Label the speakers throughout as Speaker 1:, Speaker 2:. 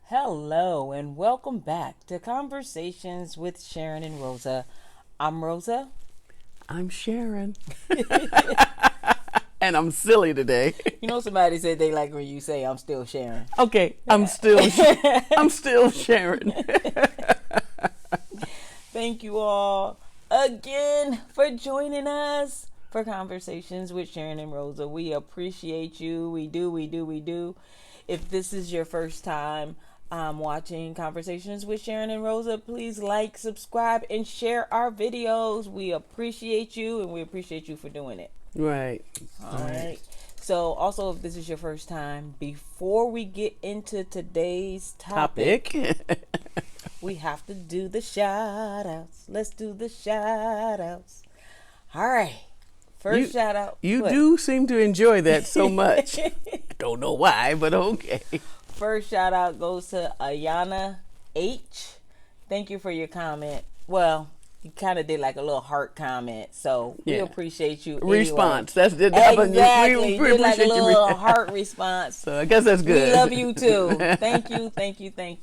Speaker 1: Hello and welcome back to Conversations with Sharyn and Rosa. I'm Rosa.
Speaker 2: I'm Sharyn. And I'm silly today.
Speaker 1: You know, somebody said they like when you say I'm still Sharyn.
Speaker 2: Okay, I'm still Sharyn.
Speaker 1: Thank you all again for joining us for Conversations with Sharyn and Rosa. We appreciate you. We do. If this is your first time watching Conversations with Sharyn and Rosa, please like, subscribe, and share our videos. We appreciate you, and we appreciate you for doing it.
Speaker 2: Right.
Speaker 1: All right. So, also, if this is your first time, before we get into today's topic. We have to do the shout outs. Let's do the shout outs. All right. First shout out.
Speaker 2: You do seem to enjoy that so much. I don't know why, but okay.
Speaker 1: First shout out goes to Ayana H. Thank you for your comment. Well, you kind of did like a little heart comment, so we appreciate you.
Speaker 2: Response.
Speaker 1: Anyway.
Speaker 2: That's
Speaker 1: exactly.
Speaker 2: We
Speaker 1: did like a
Speaker 2: appreciate
Speaker 1: little
Speaker 2: you.
Speaker 1: heart response.
Speaker 2: So I guess that's good.
Speaker 1: We love you too. Thank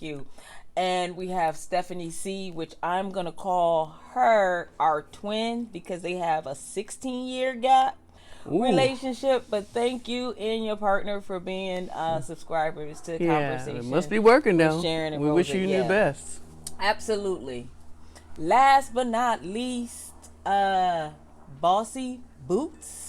Speaker 1: you. And we have Stephanie C., which I'm going to call her our twin because they have a 16-year gap relationship. But thank you and your partner for being subscribers to Conversation.
Speaker 2: It must be working now.
Speaker 1: Sharyn and
Speaker 2: we
Speaker 1: Rosa.
Speaker 2: wish you the best.
Speaker 1: Absolutely. Last but not least, Bossy Boots.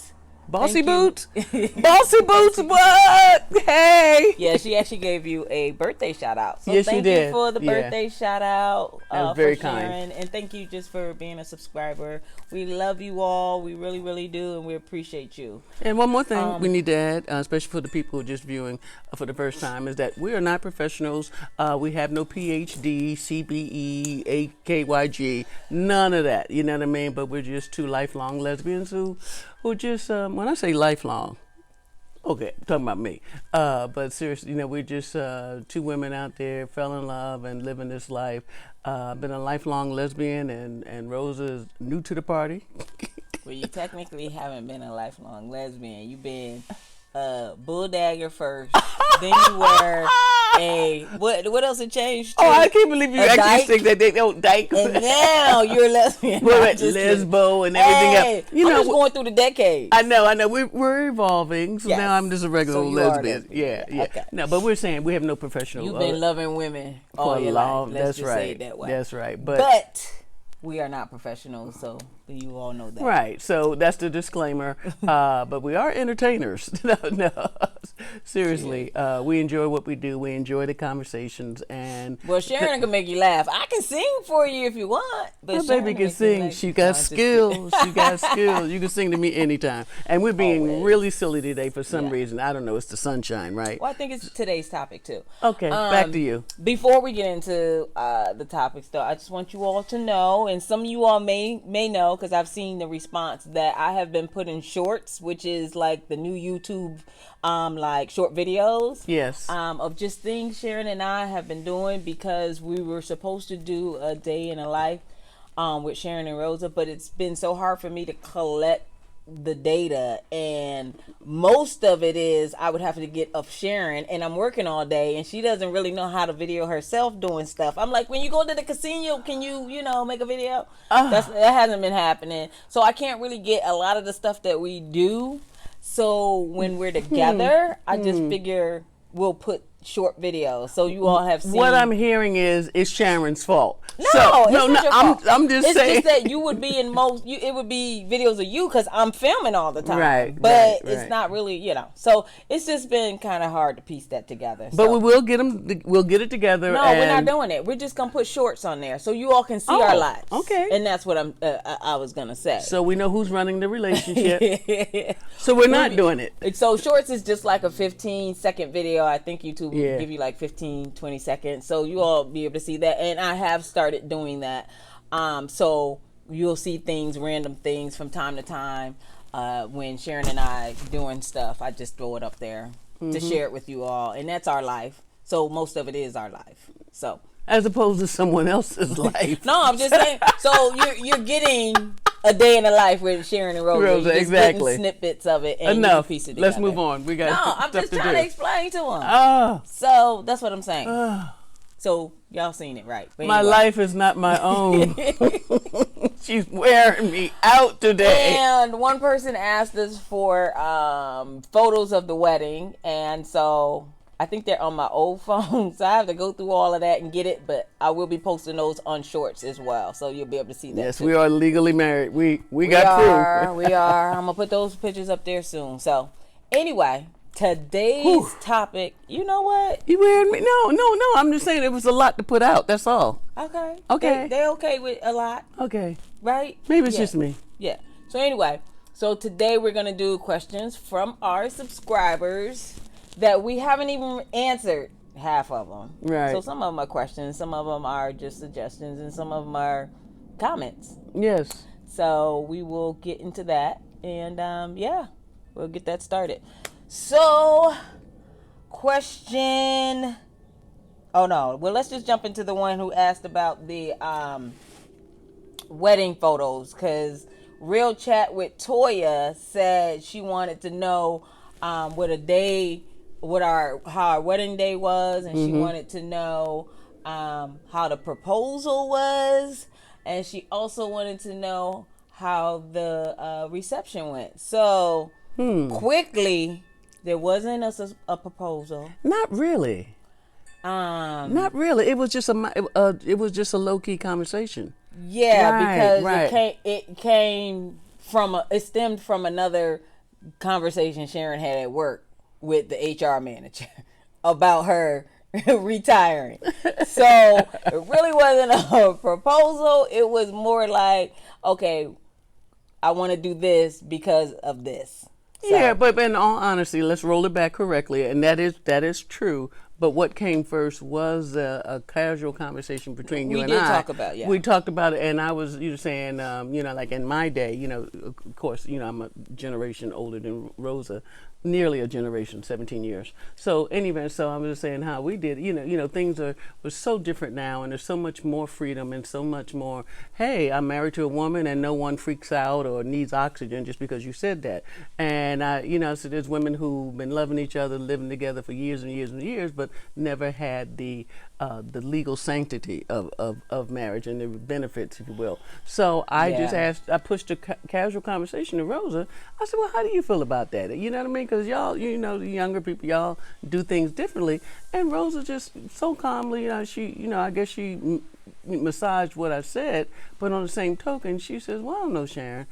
Speaker 2: Bossy Boots? Bossy Boots, what? Hey!
Speaker 1: Yeah, she actually gave you a birthday shout out. So
Speaker 2: yes,
Speaker 1: thank
Speaker 2: she did.
Speaker 1: you for the birthday shout out.
Speaker 2: That was very
Speaker 1: for
Speaker 2: kind.
Speaker 1: And thank you just for being a subscriber. We love you all. We really, really do. And we appreciate you.
Speaker 2: And one more thing we need to add, especially for the people just viewing for the first time, is that we are not professionals. We have no PhD, CBE, AKYG, none of that. You know what I mean? But we're just two lifelong lesbians who just, when I say lifelong, okay, I'm talking about me. But seriously, we're just two women out there, fell in love and living this life. Been a lifelong lesbian, and Rosa is new to the party.
Speaker 1: Well, you technically haven't been a lifelong lesbian. You've been bull dagger first. Then you were what else had changed?
Speaker 2: Oh, I can't believe you actually think that they don't dyke.
Speaker 1: And now you're lesbian.
Speaker 2: We're at lesbo and everything else.
Speaker 1: I'm just going through the decades.
Speaker 2: I know. We're evolving. So now I'm just a regular old lesbian. Yeah.
Speaker 1: Okay.
Speaker 2: No, but we're saying we have no professional.
Speaker 1: You've been loving women all your life. Let's just say it that way.
Speaker 2: That's right.
Speaker 1: But we are not professionals, so you all know that.
Speaker 2: Right. So that's the disclaimer. But we are entertainers. No. Seriously, we enjoy what we do. We enjoy the conversations. And
Speaker 1: well, Sharyn can make you laugh. I can sing for you if you want. But
Speaker 2: my baby can sing. She got skills. She got skills. You can sing to me anytime. And we're being really silly today for some reason. I don't know. It's the sunshine, right?
Speaker 1: Well, I think it's today's topic too.
Speaker 2: Okay, back to you.
Speaker 1: Before we get into the topics, though, I just want you all to know, and some of you all may know, because I've seen the response, that I have been putting shorts, which is like the new YouTube like short videos.
Speaker 2: Yes.
Speaker 1: Of just things Sharyn and I have been doing, because we were supposed to do a day in a life with Sharyn and Rosa, but it's been so hard for me to collect the data, and most of it is I would have to get of Sharyn, and I'm working all day, and she doesn't really know how to video herself doing stuff. I'm like, when you go to the casino, can you make a video? That hasn't been happening, so I can't really get a lot of the stuff that we do. So when we're together, I just figure we'll put short videos so you all have seen.
Speaker 2: What I'm hearing is it's Sharon's fault.
Speaker 1: No, it's not your fault.
Speaker 2: I'm just saying.
Speaker 1: It's just that you would be in it would be videos of you because I'm filming all the time.
Speaker 2: Right.
Speaker 1: But it's not really, So it's just been kind of hard to piece that together.
Speaker 2: But we will get them. We'll get it together.
Speaker 1: No, we're not doing it. We're just gonna put shorts on there so you all can see our lives.
Speaker 2: Okay.
Speaker 1: And that's what I was gonna say.
Speaker 2: So we know who's running the relationship. So we're not doing it.
Speaker 1: So shorts is just like a 15-second video. I think YouTube will give you like 15, 20 seconds. So you all be able to see that. And I have started doing that. So you'll see random things from time to time. When Sharyn and I doing stuff, I just throw it up there to share it with you all. And that's our life. So most of it is our life. So
Speaker 2: as opposed to someone else's life.
Speaker 1: No, I'm just saying. So you're getting a day in the life with Sharyn and Rosa. You're just
Speaker 2: exactly.
Speaker 1: Snippets of it and
Speaker 2: enough.
Speaker 1: You piece it together.
Speaker 2: Let's move on. We got
Speaker 1: I'm just trying to explain to them. So that's what I'm saying. So y'all seen it, right? But
Speaker 2: My
Speaker 1: anyway.
Speaker 2: life is not my own. She's wearing me out today.
Speaker 1: And one person asked us for photos of the wedding, and so I think they're on my old phone, so I have to go through all of that and get it. But I will be posting those on Shorts as well, so you'll be able to see that.
Speaker 2: Yes,
Speaker 1: too.
Speaker 2: we are legally married. We got proof.
Speaker 1: We are. I'm gonna put those pictures up there soon. So anyway, today's topic. You know what?
Speaker 2: You wearing me? No. I'm just saying it was a lot to put out. That's all.
Speaker 1: Okay.
Speaker 2: Okay.
Speaker 1: They okay with a lot,
Speaker 2: Okay.
Speaker 1: right?
Speaker 2: Maybe it's
Speaker 1: Yeah.
Speaker 2: just me.
Speaker 1: Yeah. So anyway, so today we're gonna do questions from our subscribers that we haven't even answered half of them.
Speaker 2: Right.
Speaker 1: So some of them are questions, some of them are just suggestions, and some of them are comments.
Speaker 2: Yes.
Speaker 1: So we will get into that, and yeah, we'll get that started. So, question. Oh no. Well, let's just jump into the one who asked about the wedding photos, because Real Chat with Toya said she wanted to know how our wedding day was, and she wanted to know how the proposal was, and she also wanted to know how the reception went. So quickly, there wasn't a proposal.
Speaker 2: Not really. Not really. It was just a low key conversation.
Speaker 1: Yeah,
Speaker 2: Right,
Speaker 1: because
Speaker 2: right.
Speaker 1: it stemmed from another conversation Sharyn had at work with the HR manager about her retiring. So it really wasn't a proposal. It was more like, okay, I want to do this because of this. So,
Speaker 2: Yeah, but in all honesty, let's roll it back correctly, and that is true. But what came first was a casual conversation between you and I.
Speaker 1: We did talk about, yeah.
Speaker 2: We talked about it, and I was saying, like in my day, of course, I'm a generation older than Rosa, nearly a generation, 17 years. So anyway, so I was just saying how we did, things were so different now, and there's so much more freedom and so much more, hey, I'm married to a woman and no one freaks out or needs oxygen just because you said that. And so there's women who've been loving each other, living together for years and years and years, but never had the legal sanctity of marriage and the benefits, if you will. So I just asked, I pushed a casual conversation to Rosa. I said, well, how do you feel about that? You know what I mean? Because y'all, the younger people, y'all do things differently. And Rosa just so calmly, she, I guess she massaged what I said, but on the same token, she says, well, I don't know, Sharyn.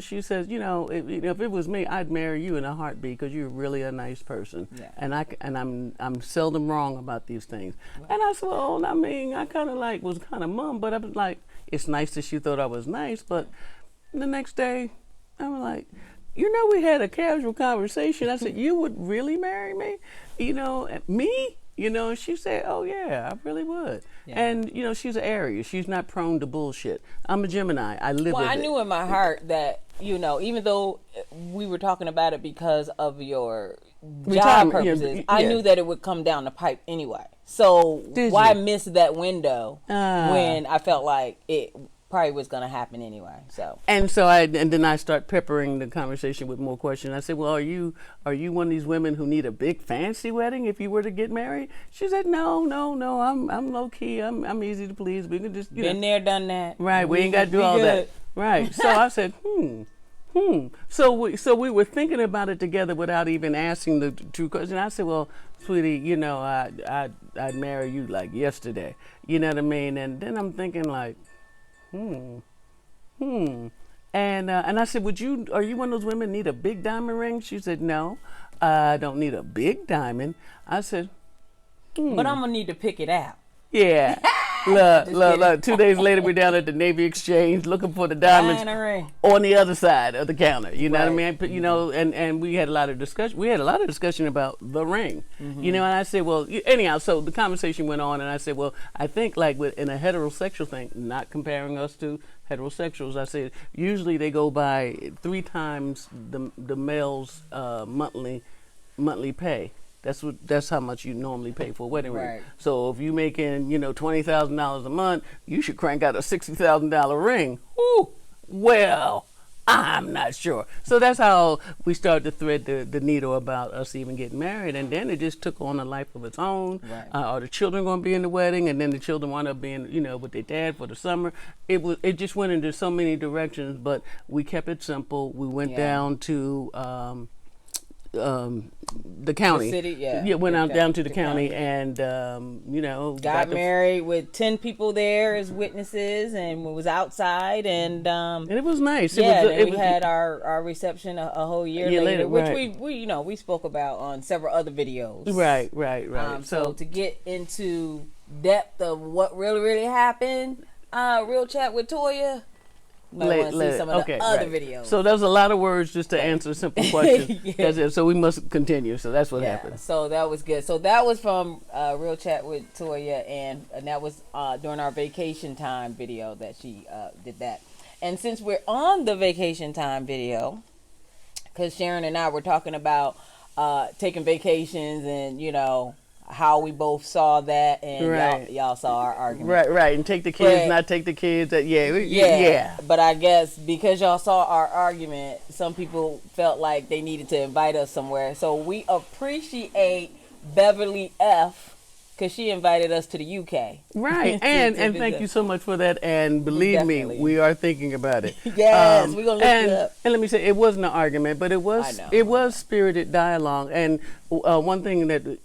Speaker 2: She says, if it was me, I'd marry you in a heartbeat because you're really a nice person, and I'm seldom wrong about these things. Right. And I said, well, I mean, I kind of was kind of mum, but I was like, it's nice that she thought I was nice. But the next day, I was like, we had a casual conversation. I said, you would really marry me? Me? She said, oh yeah, I really would. Yeah. And, she's an Aries. She's not prone to bullshit. I'm a Gemini. I live with it.
Speaker 1: Well, I knew in my heart that, even though we were talking about it because of your job purposes, I knew that it would come down the pipe anyway. So why miss that window when I felt like it probably was going to happen anyway. So
Speaker 2: and then I start peppering the conversation with more questions. I said, well, are you one of these women who need a big fancy wedding if you were to get married? She said, no, I'm low key. I'm easy to please. We can just
Speaker 1: been there, done that.
Speaker 2: Right, we ain't got to do all that. Right. So I said, So we were thinking about it together without even asking the true question. I said, well, sweetie, I'd marry you like yesterday. You know what I mean? And then I'm thinking like, And I said, are you one of those women need a big diamond ring? She said, no, I don't need a big diamond. I said,
Speaker 1: but I'm gonna need to pick it out.
Speaker 2: Yeah. Look. 2 days later, we're down at the Navy Exchange looking for the diamonds on the other side of the counter. You know what I mean? And we had a lot of discussion. We had a lot of discussion about the ring. Mm-hmm. And I said, well, anyhow, so the conversation went on, and I said, well, I think in a heterosexual thing, not comparing us to heterosexuals, I said usually they go by 3 times the male's monthly pay. That's how much you normally pay for a wedding ring. So if you making $20,000 a month, you should crank out a $60,000 ring. Ooh, well, I'm not sure. So that's how we started to thread the needle about us even getting married, and then it just took on a life of its own.
Speaker 1: Right.
Speaker 2: Are the children going to be in the wedding? And then the children wound up being, with their dad for the summer. It just went into so many directions, but we kept it simple. We went down to the county.
Speaker 1: The city, yeah.
Speaker 2: Went out down to the county, and
Speaker 1: got married with 10 people there as witnesses, and was outside, and
Speaker 2: it was nice.
Speaker 1: We had our reception a whole year later, which
Speaker 2: right.
Speaker 1: we spoke about on several other videos.
Speaker 2: Right.
Speaker 1: So to get into depth of what really happened, Real Chat with Toya. Might want to see some of the other videos.
Speaker 2: So there's a lot of words just to answer a simple question. That's it. So we must continue. So that's what happened.
Speaker 1: So that was good. So that was from Real Chat with Toya, and that was during our vacation time video that she did that. And since we're on the vacation time video, because Sharyn and I were talking about taking vacations and how we both saw that, and y'all saw our argument.
Speaker 2: Right. And take the kids, not take the kids. Yeah.
Speaker 1: But I guess because y'all saw our argument, some people felt like they needed to invite us somewhere. So we appreciate Beverly F. because she invited us to the UK.
Speaker 2: Right. And thank you so much for that. And believe me, we are thinking about it.
Speaker 1: Yes, we're going to look it up.
Speaker 2: And let me say, it wasn't an argument, but it was spirited dialogue. And one thing that,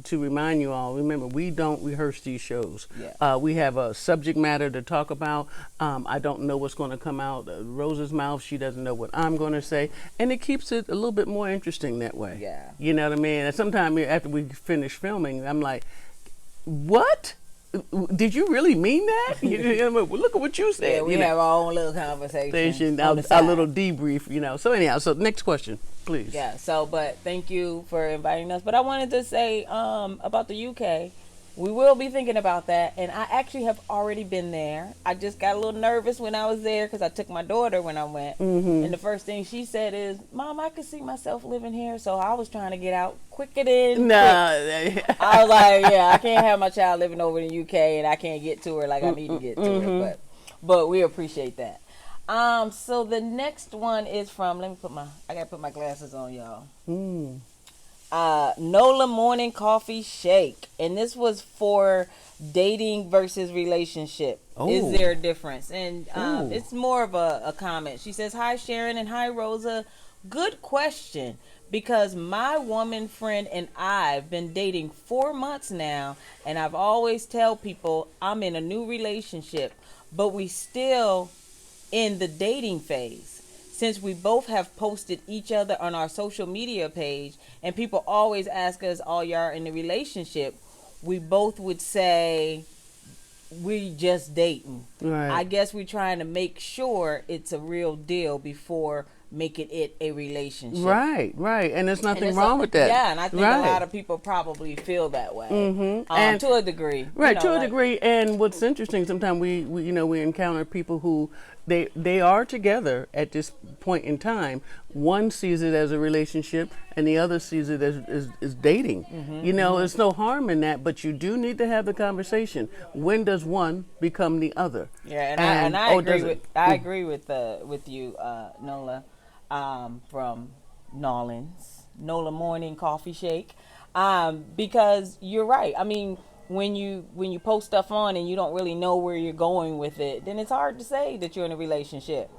Speaker 2: to remind you all, remember, we don't rehearse these shows.
Speaker 1: Yeah.
Speaker 2: We have a subject matter to talk about. I don't know what's going to come out of Rose's mouth. She doesn't know what I'm going to say. And it keeps it a little bit more interesting that way.
Speaker 1: Yeah.
Speaker 2: You know what I mean? And sometimes after we finish filming, I'm like, what? Did you really mean that? Look at what you said.
Speaker 1: Yeah, we have our own little conversation.
Speaker 2: Our little debrief, So anyhow, so next question, please.
Speaker 1: Yeah, but thank you for inviting us. But I wanted to say about the UK. We will be thinking about that. And I actually have already been there. I just got a little nervous when I was there because I took my daughter when I went.
Speaker 2: Mm-hmm.
Speaker 1: And the first thing she said is, Mom, I could see myself living here. So I was trying to get out quicker than quick. I was like, I can't have my child living over in the UK and I can't get to her like I need to get to her. But we appreciate that. So the next one is from, I gotta put my glasses on, y'all. Nola Morning Coffee Shake, and this was for dating versus relationship. Is there a difference? And it's more of a comment. She says, hi Sharyn and hi Rosa, good question, because my woman friend and I've been dating 4 months now, and I've always tell people I'm in a new relationship, but we still in the dating phase. Since we both have posted each other on our social media page, and people always ask us, "Oh, y'all in a relationship?" We both would say, "We just dating."
Speaker 2: Right.
Speaker 1: I guess we're trying to make sure it's a real deal before making it a relationship.
Speaker 2: Right. And there's nothing wrong with that.
Speaker 1: Yeah, and I think a lot of people probably feel that way, and to a degree.
Speaker 2: Right, to a degree. And what's interesting, sometimes we encounter people who they are together at this point in time. One sees it as a relationship, and the other sees it as dating. There's no harm in that, but you do need to have the conversation. When does one become the other?
Speaker 1: Yeah, and I agree with you, Nola, from Nola Morning Coffee Shake, because you're right. I mean, when you post stuff on and you don't really know where you're going with it, then it's hard to say that you're in a relationship.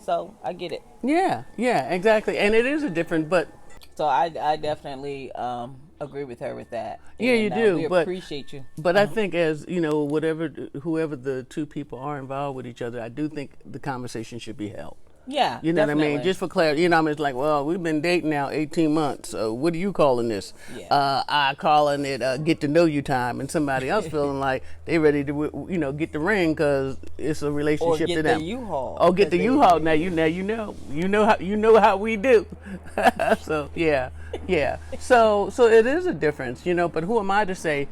Speaker 1: So I get it.
Speaker 2: Yeah, exactly. And it is a different, but
Speaker 1: so I definitely agree with her with that.
Speaker 2: Yeah, you do.
Speaker 1: We appreciate you.
Speaker 2: But I think as whoever the two people are involved with each other, I do think the conversation should be held.
Speaker 1: Yeah,
Speaker 2: you know definitely. What I mean? Just for clarity, it's like, well, we've been dating now 18 months. So what are you calling this?
Speaker 1: Yeah.
Speaker 2: I calling it get to know you time, and somebody else feeling like they ready to get the ring because it's a relationship to them.
Speaker 1: Or get the U-Haul.
Speaker 2: Oh, get the U-Haul. Now you know how we do. So yeah. So it is a difference, But who am I to say?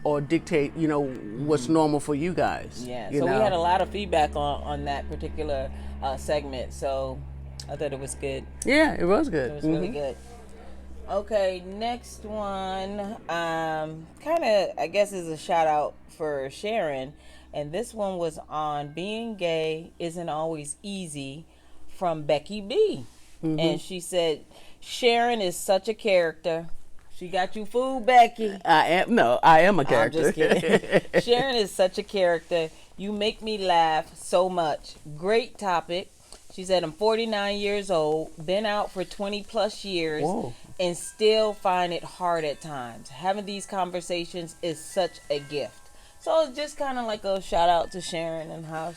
Speaker 2: Or dictate, what's normal for you guys.
Speaker 1: Yeah. So we had a lot of feedback on that particular segment. So I thought it was good.
Speaker 2: Yeah, it was good.
Speaker 1: It was really good. Okay, next one, kind of, I guess, is a shout out for Sharyn, And this one was on being gay isn't always easy from Becky B. And she said, Sharyn is such a character. She got you fooled, Becky.
Speaker 2: I am a character.
Speaker 1: I'm just kidding. Sharyn is such a character. You make me laugh so much. Great topic. She said, I'm 49 years old, been out for 20 plus years,
Speaker 2: Whoa.
Speaker 1: and still find it hard at times. Having these conversations is such a gift. So it's just kind of like a shout out to Sharyn and how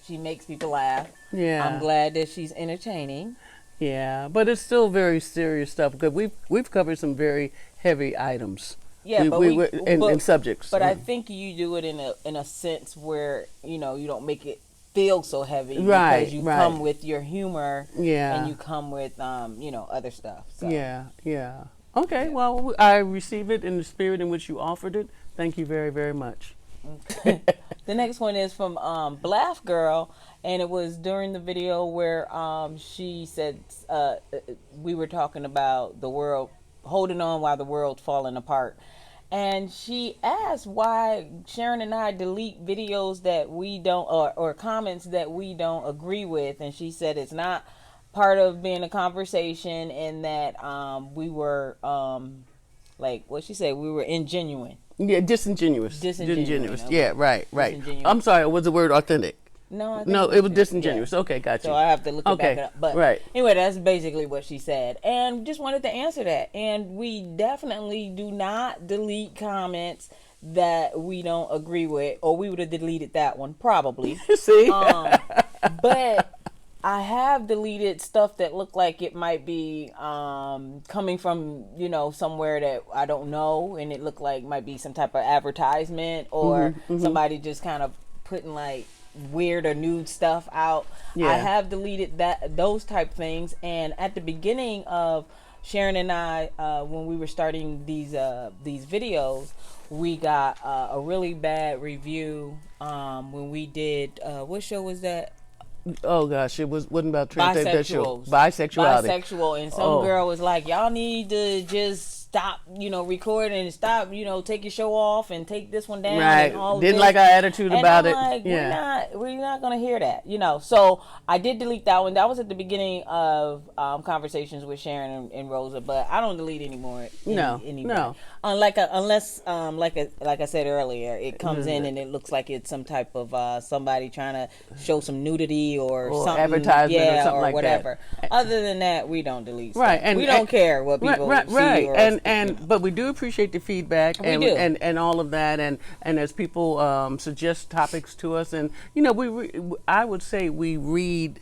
Speaker 1: she makes people laugh.
Speaker 2: Yeah.
Speaker 1: I'm glad that she's entertaining.
Speaker 2: Yeah, but it's still very serious stuff because we've covered some very heavy items.
Speaker 1: Yeah,
Speaker 2: and subjects.
Speaker 1: But I think you do it in a sense where you don't make it feel so heavy,
Speaker 2: right?
Speaker 1: Because you come with your humor,
Speaker 2: yeah,
Speaker 1: and you come with other stuff. So.
Speaker 2: Yeah. Okay, well, I receive it in the spirit in which you offered it. Thank you very, very much.
Speaker 1: Okay. The next one is from Black Girl, and it was during the video where she said we were talking about the world holding on while the world's falling apart. And she asked why Sharyn and I delete videos that we don't, or comments that we don't agree with. And she said it's not part of being a conversation, and that we were, like, what she said, we were ingenuine.
Speaker 2: Yeah, disingenuous.
Speaker 1: Okay.
Speaker 2: Yeah, right. I'm sorry, was the word authentic?
Speaker 1: No,
Speaker 2: it was disingenuous. Yeah. Okay, gotcha.
Speaker 1: So I have to look it back up. But
Speaker 2: right.
Speaker 1: Anyway, that's basically what she said. And just wanted to answer that. And we definitely do not delete comments that we don't agree with, or we would have deleted that one, probably.
Speaker 2: See?
Speaker 1: But I have deleted stuff that looked like it might be coming from, somewhere that I don't know, and it looked like might be some type of advertisement, or somebody just kind of putting like weird or nude stuff out. Yeah. I have deleted those type things. And at the beginning of Sharyn and I, when we were starting these videos, we got a really bad review when we did what show was that?
Speaker 2: Oh gosh, wasn't about bisexuality.
Speaker 1: Bisexual, and some girl was like, y'all need to just stop, recording and stop, take your show off and take this one down.
Speaker 2: Right.
Speaker 1: And all
Speaker 2: Didn't
Speaker 1: this.
Speaker 2: like our attitude
Speaker 1: and
Speaker 2: about
Speaker 1: I'm
Speaker 2: it.
Speaker 1: Like,
Speaker 2: yeah.
Speaker 1: We're not gonna hear that, So I did delete that one. That was at the beginning of conversations with Sharyn and Rosa, but I don't delete anymore.
Speaker 2: No.
Speaker 1: Unless like I said earlier, it comes in and it looks like it's some type of somebody trying to show some nudity or something,
Speaker 2: advertisement or something like
Speaker 1: whatever.
Speaker 2: That.
Speaker 1: Other than that, we don't delete stuff.
Speaker 2: Right, and
Speaker 1: we don't care what people see.
Speaker 2: But we do appreciate the feedback and all of that, and as people suggest topics to us, and I would say we read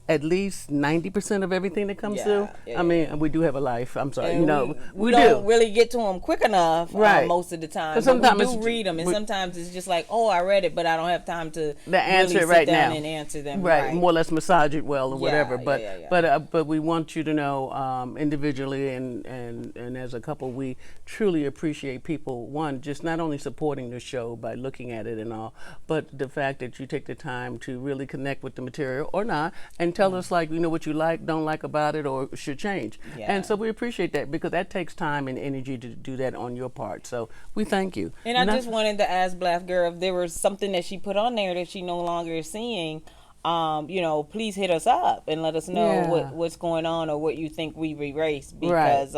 Speaker 2: at least 90% of everything that comes through. I mean, we do have a life. I'm sorry,
Speaker 1: we don't really get to them quick enough,
Speaker 2: right?
Speaker 1: Most of the time,
Speaker 2: but sometimes
Speaker 1: we do read them, and sometimes it's just like, I read it, but I don't have time to
Speaker 2: answer
Speaker 1: really
Speaker 2: it right
Speaker 1: sit down
Speaker 2: now
Speaker 1: and answer them,
Speaker 2: right? More or less massage it well or whatever. But we want you to know individually and as a couple, we truly appreciate people, one, just not only supporting the show by looking at it and all, but the fact that you take the time to really connect with the material or not, and tell us what you like, don't like about it, or should change. And so we appreciate that, because that takes time and energy to do that on your part. So we thank you.
Speaker 1: And I just wanted to ask Black Girl if there was something that she put on there that she no longer is seeing. Please hit us up and let us know what's going on, or what you think we've erased, because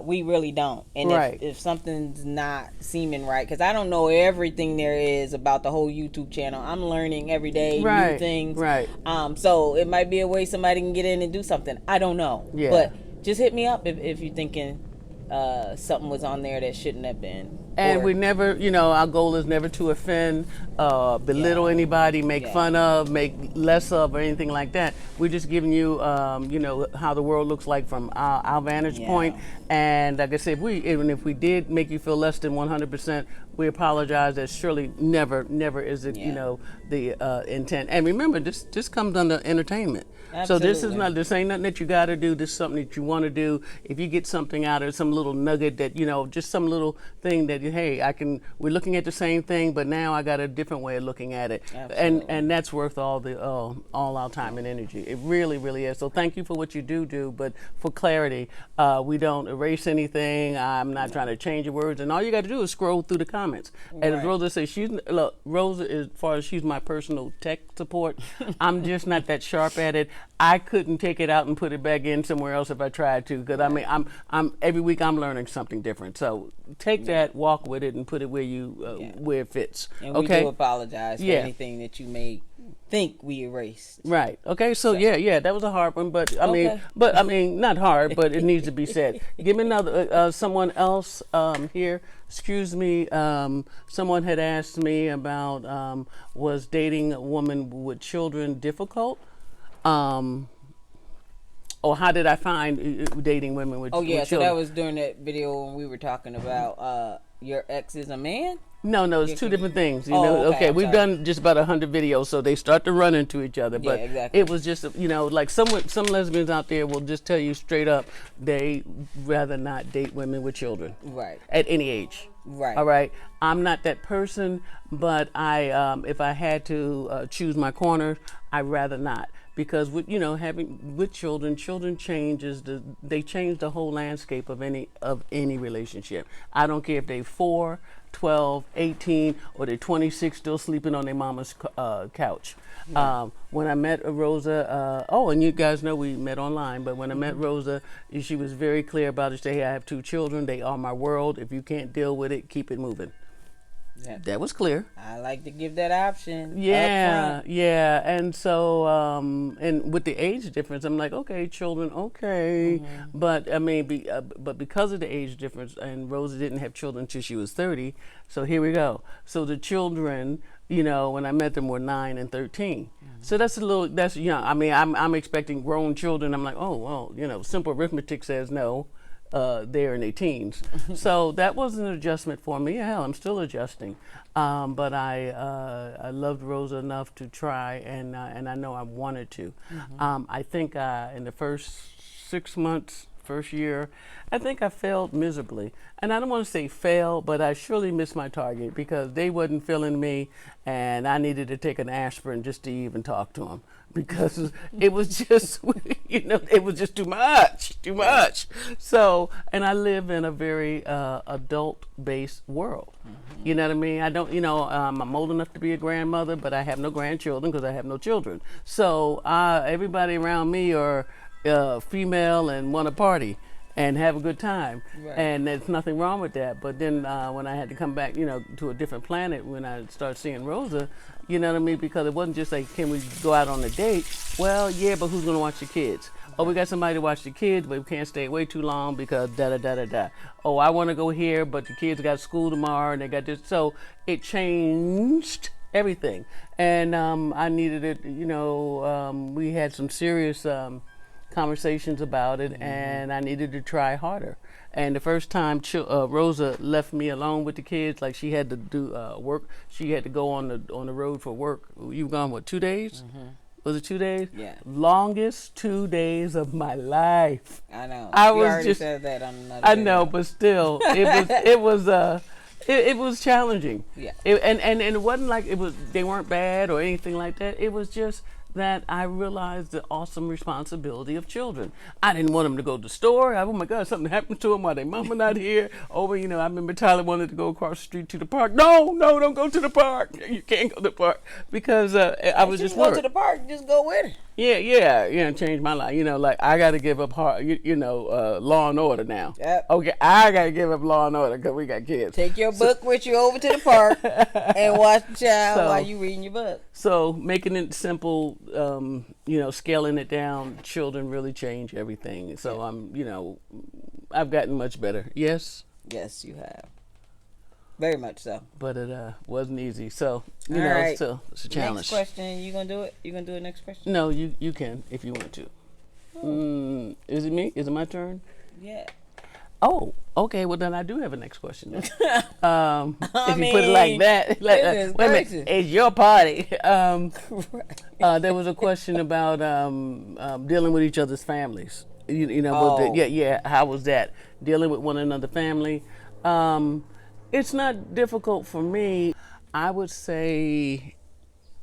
Speaker 1: we really don't. And if something's not seeming right, because I don't know everything there is about the whole YouTube channel. I'm learning every day new things.
Speaker 2: Right.
Speaker 1: So it might be a way somebody can get in and do something. I don't know.
Speaker 2: Yeah.
Speaker 1: But just hit me up if you're thinking something was on there that shouldn't have been.
Speaker 2: And we never, our goal is never to offend, belittle anybody, make fun of, make less of, or anything like that. We're just giving you, how the world looks like from our vantage point. And like I said, if we did make you feel less than 100%, we apologize. That surely never is it, the intent. And remember, this comes under entertainment.
Speaker 1: Absolutely.
Speaker 2: So this ain't nothing that you got to do. This is something that you want to do. If you get something out of it, some little nugget that, just some little thing that that, hey, we're looking at the same thing, but now I got a different way of looking at it.
Speaker 1: Absolutely.
Speaker 2: And that's worth all our time and energy. It really, really is. So thank you for what you do, but for clarity, we don't erase anything. I'm not trying to change your words, and all you got to do is scroll through the comments. And as Rosa says, Rosa, as far as she's my personal tech support, I'm just not that sharp at it. I couldn't take it out and put it back in somewhere else if I tried to, because I mean, I'm every week I'm learning something different. So take that, walk with it, and put it where where it fits.
Speaker 1: And we do apologize for anything that you may think we erased.
Speaker 2: Right. Okay. So yeah, that was a hard one, but I mean, not hard, but it needs to be said. Give me another. Someone else here. Excuse me. Someone had asked me about was dating a woman with children difficult? Or how did I find dating women with children?
Speaker 1: So that was during that video when we were talking about your ex is a man?
Speaker 2: No, it's two different things. You know, okay, we've done just about 100 videos, so they start to run into each other. But it was just, like some lesbians out there will just tell you straight up they rather not date women with children.
Speaker 1: Right.
Speaker 2: At any age.
Speaker 1: Right.
Speaker 2: All right. I'm not that person, but if I had to choose my corner, I'd rather not. Because with children change the whole landscape of any relationship. I don't care if they're 4, 12, 18, or they're 26 still sleeping on their mama's couch. When I met Rosa, and you guys know we met online, but when I met Rosa, she was very clear about it. She said, hey, I have 2 children. They are my world. If you can't deal with it, keep it moving. Yeah. That was clear.
Speaker 1: I like to give that option.
Speaker 2: Yeah. And so, and with the age difference, I'm like, okay, children, okay. But I mean, but because of the age difference, and Rosa didn't have children until she was 30, so here we go. So the children, when I met them were 9 and 13. So that's young. I mean, I'm expecting grown children. I'm like, oh, well, simple arithmetic says no. They're in their teens. So that was an adjustment for me. Hell, I'm still adjusting. But I loved Rosa enough to try, and I know I wanted to. I think in the first 6 months, first year, I think I failed miserably. And I don't want to say fail, but I surely missed my target because they wasn't feeling me, and I needed to take an aspirin just to even talk to them. Because it was just, it was just too much. So, and I live in a very adult-based world. You know what I mean? I don't, I'm old enough to be a grandmother, but I have no grandchildren because I have no children. So everybody around me are female and want to party and have a good time. Right. And there's nothing wrong with that. But then when I had to come back, to a different planet, when I started seeing Rosa, you know what I mean? Because it wasn't just like, can we go out on a date? Well, yeah, but who's going to watch the kids? Oh, we got somebody to watch the kids, but we can't stay away too long because da-da-da-da-da. Oh, I want to go here, but the kids got school tomorrow and they got this. So it changed everything. And I needed it, we had some serious conversations about it, and I needed to try harder. And the first time Rosa left me alone with the kids, like she had to do work, she had to go on the road for work. You were gone, 2 days? Was it 2 days? Yeah. Longest 2 days of my life.
Speaker 1: I know.
Speaker 2: You
Speaker 1: already said that on another
Speaker 2: I know, but still, it was challenging. Yeah. And it wasn't like they weren't bad or anything like that. It was just that I realized the awesome responsibility of children. I didn't want them to go to the store. Oh my God, something happened to them while their mama not here. I remember Tyler wanted to go across the street to the park. No, don't go to the park. You can't go to the park because I was just
Speaker 1: go to the park. Just go with it.
Speaker 2: Yeah, changed my life. Like I got to give up Law and Order now.
Speaker 1: Yep.
Speaker 2: Okay, I got to give up Law and Order because we got kids.
Speaker 1: Take your book with you over to the park and watch the child while you reading your book.
Speaker 2: So making it simple, scaling it down, children really change everything. So I've gotten much better. Yes?
Speaker 1: Yes, you have. Very much so.
Speaker 2: But it wasn't easy. So,
Speaker 1: right.
Speaker 2: It's a challenge.
Speaker 1: Next question. You going to do it? You going to do it next question?
Speaker 2: No, you can if you want to. Oh. Is it me? Is it my turn?
Speaker 1: Yeah.
Speaker 2: Oh, okay. Well, then I do have a next question. If you put it like that. Wait a minute. It's your party. There was a question about dealing with each other's families. How was that? Dealing with one another family. It's not difficult for me. I would say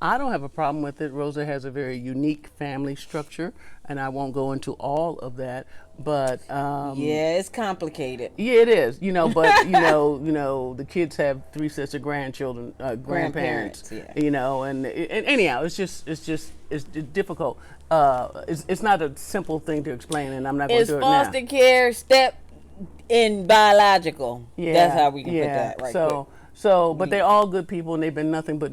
Speaker 2: I don't have a problem with it. Rosa has a very unique family structure, and I won't go into all of that. But
Speaker 1: Yeah, it's complicated.
Speaker 2: yeah, it is. But the kids have three sets of grandchildren, grandparents.
Speaker 1: Grandparents, yeah.
Speaker 2: And anyhow, it's difficult. It's not a simple thing to explain, and I'm not going to
Speaker 1: Is
Speaker 2: do it now.
Speaker 1: foster care step in biological?
Speaker 2: Yeah,
Speaker 1: That's how we can put
Speaker 2: yeah.
Speaker 1: that right
Speaker 2: So,
Speaker 1: quick.
Speaker 2: but they're all good people, and they've been nothing but,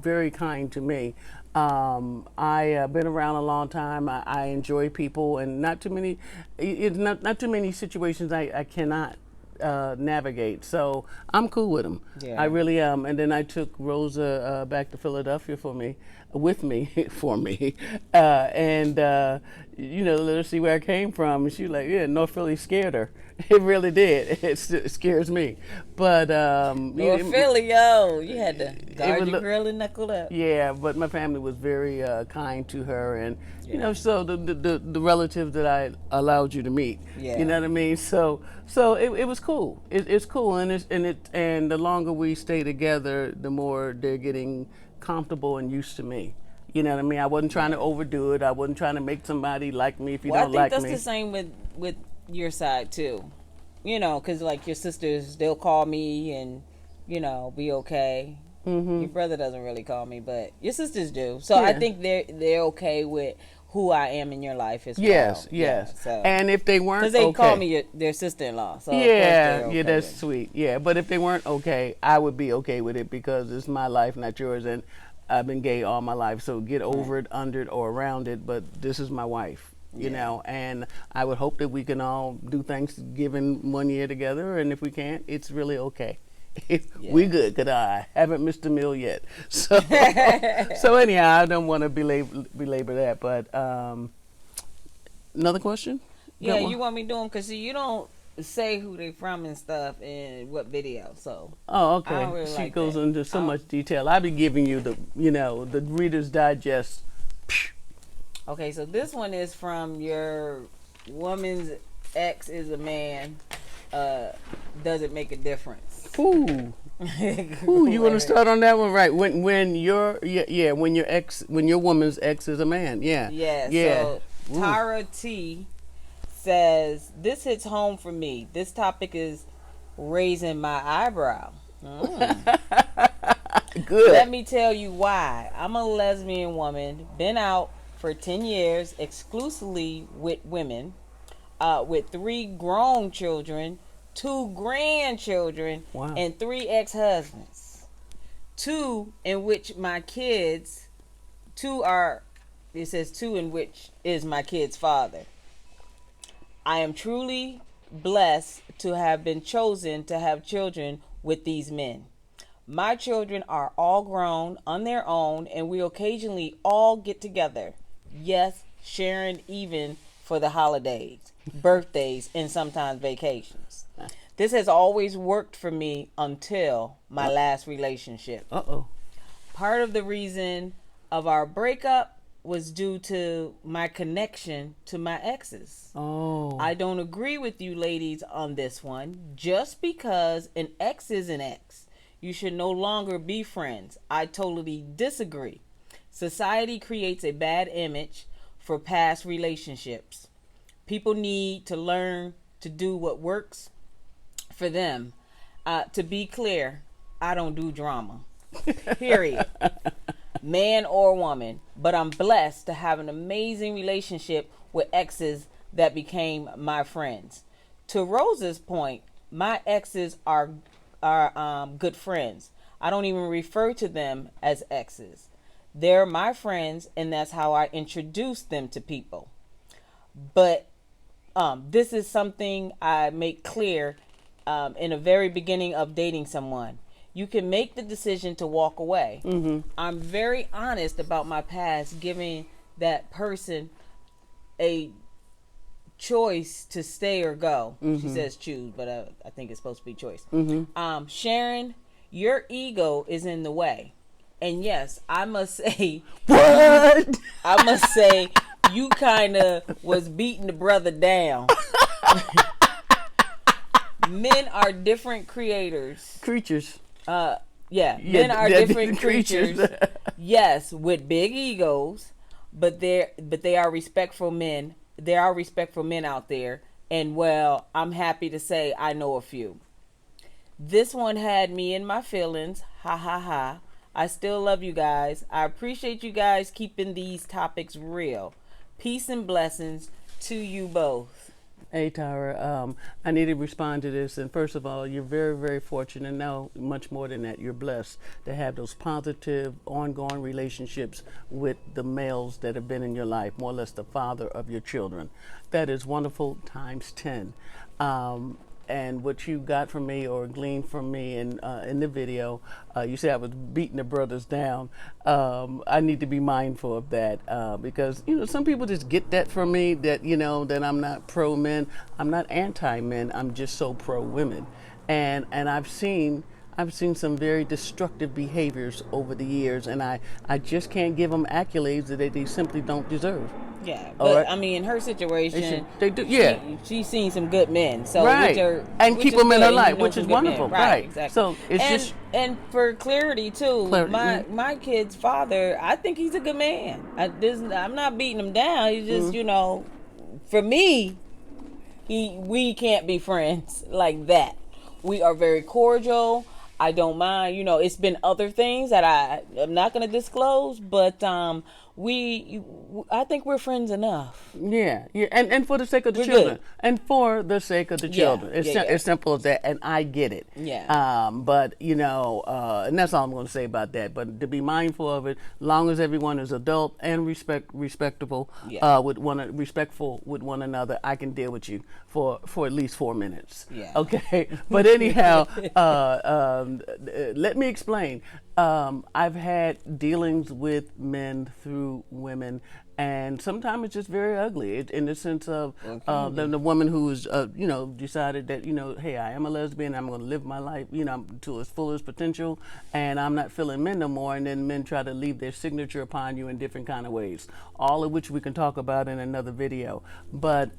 Speaker 2: very kind to me. I been around a long time. I enjoy people, and not too many. It's not too many situations I cannot navigate. So I'm cool with them.
Speaker 1: Yeah.
Speaker 2: I really am. And then I took Rosa back to Philadelphia with me, for me, and let her see where I came from. And she was like, yeah, North Philly scared her. It really did. It scares me. But
Speaker 1: North Philly, yo, you had to guard
Speaker 2: was
Speaker 1: your grill and knuckle up.
Speaker 2: yeah, but my family was very kind to her, and so the relatives that I allowed you to meet,
Speaker 1: Yeah.
Speaker 2: you know what I mean. So it was cool. It's cool, and the longer we stay together, the more they're getting comfortable and used to me. You know what I mean. I wasn't trying to overdo it. I wasn't trying to make somebody like me if you
Speaker 1: Well, I
Speaker 2: don't
Speaker 1: think
Speaker 2: like
Speaker 1: that's
Speaker 2: me.
Speaker 1: the same with your side too. Because like your sisters, they'll call me and be okay.
Speaker 2: Mm-hmm.
Speaker 1: Your brother doesn't really call me, but your sisters do. So I
Speaker 2: Yeah.
Speaker 1: think they're okay with who I am in your life as
Speaker 2: Yes,
Speaker 1: well.
Speaker 2: yes.
Speaker 1: Yeah, so
Speaker 2: And if they weren't
Speaker 1: because they
Speaker 2: okay,
Speaker 1: call me their sister-in-law. So of course
Speaker 2: yeah,
Speaker 1: they're
Speaker 2: yeah,
Speaker 1: okay
Speaker 2: that's
Speaker 1: with it.
Speaker 2: sweet. Yeah, but if they weren't okay, I would be okay with it because it's my life, not yours, and I've been gay all my life. So get over it, under it, or around it. But this is my wife, and I would hope that we can all do Thanksgiving one year together. And if we can't, it's really okay. We good, cause I haven't missed a meal yet. So, so anyhow, I don't want to belabor that. But another question?
Speaker 1: Yeah,
Speaker 2: Got one?
Speaker 1: you want me doing because you don't say who they from and stuff and what video. So
Speaker 2: Oh,
Speaker 1: I
Speaker 2: okay.
Speaker 1: don't really
Speaker 2: She
Speaker 1: like
Speaker 2: goes
Speaker 1: that.
Speaker 2: into so much detail. I'll be giving you the Reader's Digest.
Speaker 1: Okay, so this one is from your woman's ex is a man. Does it make a difference?
Speaker 2: Ooh, you want to start on that one, right? When your woman's ex is a man, yeah,
Speaker 1: Yeah.
Speaker 2: yeah.
Speaker 1: So Tara T says this hits home for me. This topic is raising my eyebrow.
Speaker 2: Good.
Speaker 1: Let me tell you why. I'm a lesbian woman, been out for 10 years exclusively with women, with 3 grown children, 2 grandchildren,
Speaker 2: Wow.
Speaker 1: and 3 ex-husbands. 2 in which my kids, 2 are, it says 2 in which is my kid's father. I am truly blessed to have been chosen to have children with these men. My children are all grown on their own, and we occasionally all get together. Yes, Sharyn, even for the holidays, birthdays, and sometimes vacations. This has always worked for me until my last relationship.
Speaker 2: Uh-oh.
Speaker 1: Part of the reason of our breakup was due to my connection to my exes.
Speaker 2: Oh.
Speaker 1: I don't agree with you ladies on this one. Just because an ex is an ex, you should no longer be friends. I totally disagree. Society creates a bad image for past relationships. People need to learn to do what works for them. To be clear, I don't do drama. Period. Man or woman. But I'm blessed to have an amazing relationship with exes that became my friends. To Rosa's point, my exes are good friends. I don't even refer to them as exes. They're my friends, and that's how I introduce them to people. But this is something I make clear in the very beginning of dating someone. You can make the decision to walk away. Mm-hmm. I'm very honest about my past, giving that person a choice to stay or go. Mm-hmm. She says choose, but I think it's supposed to be choice. Mm-hmm. Sharyn, your ego is in the way. And yes, I must say,
Speaker 2: What?
Speaker 1: I must say, you kind of was beating the brother down. Men are different creators.
Speaker 2: Creatures.
Speaker 1: Yeah,
Speaker 2: Yeah,
Speaker 1: men are
Speaker 2: they're
Speaker 1: different creatures. Yes, with big egos, but they are respectful men. There are respectful men out there, and well, I'm happy to say I know a few. This one had me in my feelings. Ha ha ha. I still love you guys. I appreciate you guys keeping these topics real. Peace and blessings to you both.
Speaker 2: Hey, Tyra, I need to respond to this. And first of all, you're very, very fortunate. No, much more than that. You're blessed to have those positive, ongoing relationships with the males that have been in your life, more or less the father of your children. That is wonderful times 10. And what you got from me or gleaned from me in the video, you said I was beating the brothers down. I need to be mindful of that because some people just get that from me that that I'm not pro men, I'm not anti men, I'm just so pro women, and I've seen some very destructive behaviors over the years, and I just can't give them accolades that they simply don't deserve.
Speaker 1: Yeah,
Speaker 2: All
Speaker 1: but
Speaker 2: right.
Speaker 1: I mean, in her situation,
Speaker 2: They do, yeah.
Speaker 1: she's seen some good men, so
Speaker 2: Right, and keep them in her life, which is wonderful. Right,
Speaker 1: exactly.
Speaker 2: So it's
Speaker 1: and for clarity too, my kid's father, I think he's a good man. I'm not beating him down. He's just for me, we can't be friends like that. We are very cordial. I don't mind. It's been other things that I'm not going to disclose, but I think we're friends enough.
Speaker 2: Yeah, and for the sake of the
Speaker 1: We're
Speaker 2: children,
Speaker 1: good.
Speaker 2: and for the sake of the children, it's as simple as that. And I get it.
Speaker 1: Yeah.
Speaker 2: But and that's all I'm going to say about that. But to be mindful of it, long as everyone is adult and respectable, respectful with one another, I can deal with you for at least 4 minutes.
Speaker 1: Yeah.
Speaker 2: Okay. But anyhow, let me explain. I've had dealings with men through women, and sometimes it's just very ugly in the sense of the woman who's decided that hey, I am a lesbian, I'm going to live my life to its fullest potential, and I'm not feeling men no more, and then men try to leave their signature upon you in different kind of ways, all of which we can talk about in another video. But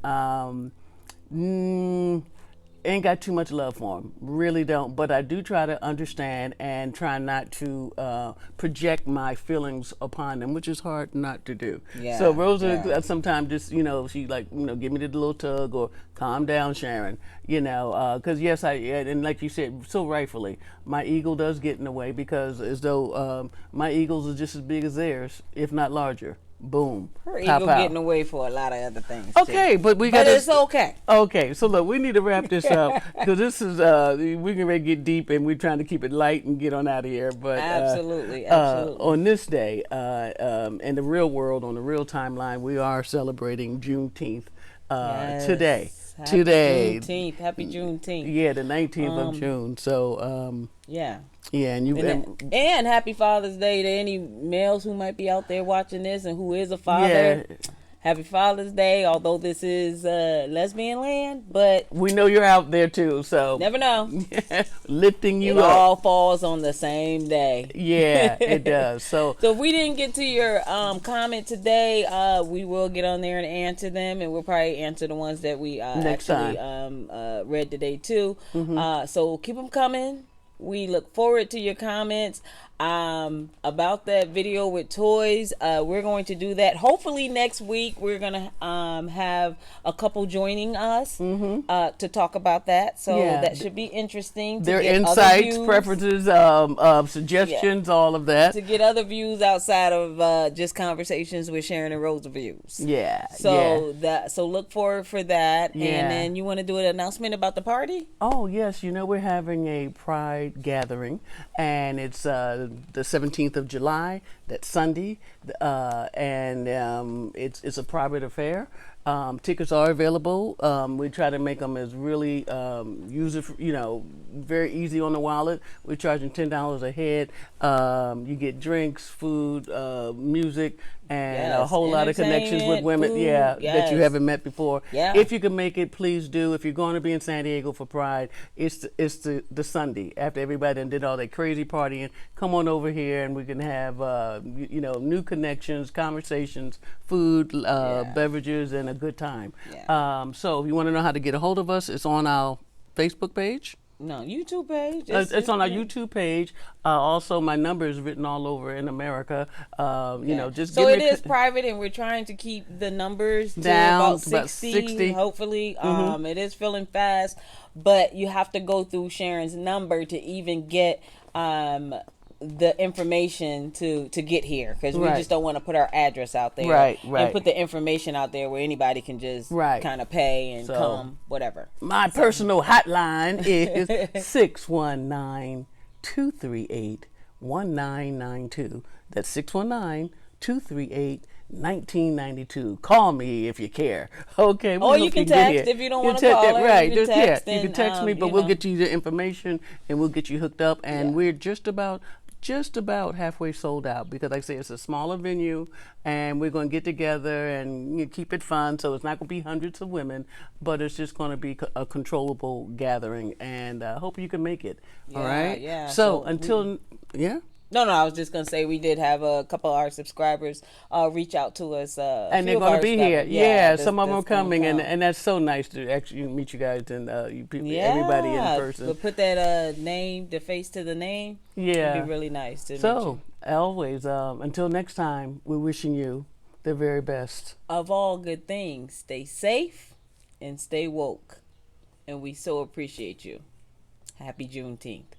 Speaker 2: ain't got too much love for him, really don't. But I do try to understand and try not to project my feelings upon them, which is hard not to do.
Speaker 1: Yeah,
Speaker 2: so Rosa sometimes just she like give me the little tug or calm down, Sharyn, because yes, and like you said so rightfully, my ego does get in the way because as though my eagles are just as big as theirs, if not larger. Boom.
Speaker 1: Her ego getting away for a lot of other things.
Speaker 2: Okay,
Speaker 1: too.
Speaker 2: but it's
Speaker 1: okay.
Speaker 2: Okay, so look, we need to wrap this up because this is we can really get deep and we're trying to keep it light and get on out of here. But
Speaker 1: absolutely.
Speaker 2: On this day, in the real world, on the real timeline, we are celebrating Juneteenth today.
Speaker 1: Happy Juneteenth.
Speaker 2: Yeah, the 19th of June. So
Speaker 1: yeah.
Speaker 2: Yeah,
Speaker 1: and happy Father's Day to any males who might be out there watching this and who is a father.
Speaker 2: Yeah.
Speaker 1: Happy Father's Day, although this is lesbian land, but
Speaker 2: we know you're out there too, so
Speaker 1: never know.
Speaker 2: Lifting you
Speaker 1: it
Speaker 2: up.
Speaker 1: all falls on the same day.
Speaker 2: Yeah, it does. So
Speaker 1: if we didn't get to your comment today, we will get on there and answer them, and we'll probably answer the ones that we read today too. Mm-hmm. So keep them coming. We look forward to your comments about that video with toys. We're going to do that. Hopefully next week we're going to have a couple joining us to talk about that. So that should be interesting.
Speaker 2: Their insights, preferences, suggestions, all of that.
Speaker 1: To get other views outside of just conversations with Sharyn and Rosa views.
Speaker 2: Yeah.
Speaker 1: So look forward for that. Yeah. And then you want to do an announcement about the party?
Speaker 2: Oh yes, we're having a Pride gathering, and it's the 17th of July. That's Sunday, and it's a private affair. Tickets are available. We try to make them as really user, very easy on the wallet. We're charging $10 a head. You get drinks, food, music, and a whole lot of connections with women, food, that you haven't met before. Yeah. If you can make it, please do. If you're going to be in San Diego for Pride, it's the Sunday after everybody done did all that crazy partying. Come on over here, and we can have new connections, conversations, food, beverages, and a good time. Yeah. So if you want to know how to get a hold of us, it's on our Facebook page.
Speaker 1: No, YouTube page.
Speaker 2: It's on our YouTube page. Also, my number is written all over in America. You know, just
Speaker 1: so
Speaker 2: give
Speaker 1: it
Speaker 2: me
Speaker 1: is private, and we're trying to keep the numbers
Speaker 2: down
Speaker 1: to about 60. Hopefully, it is filling fast, but you have to go through Sharon's number to even get the information to get here, because we just don't want to put our address out there, and put the information out there where anybody can just kind of pay and come, whatever.
Speaker 2: My personal hotline is 619-238-1992. That's 619-238-1992. Call me if you care. Okay.
Speaker 1: Or you can text if you don't want to call her.
Speaker 2: Right.
Speaker 1: You can text,
Speaker 2: you can text me, but we'll get you the information and we'll get you hooked up. And we're just about halfway sold out, because like I say, it's a smaller venue and we're going to get together and keep it fun. So it's not going to be hundreds of women, but it's just going to be a controllable gathering, and I hope you can make it. All right.
Speaker 1: Yeah.
Speaker 2: So
Speaker 1: No, I was just gonna say we did have a couple of our subscribers reach out to us,
Speaker 2: and they're going to be here. Some of them are coming, and that's so nice to actually meet you guys and you people, everybody in person.
Speaker 1: But put that name, the face to the name.
Speaker 2: Yeah,
Speaker 1: it'd be really nice to meet
Speaker 2: you. Always, until next time, we're wishing you the very best
Speaker 1: of all good things. Stay safe and stay woke, and we so appreciate you. Happy Juneteenth.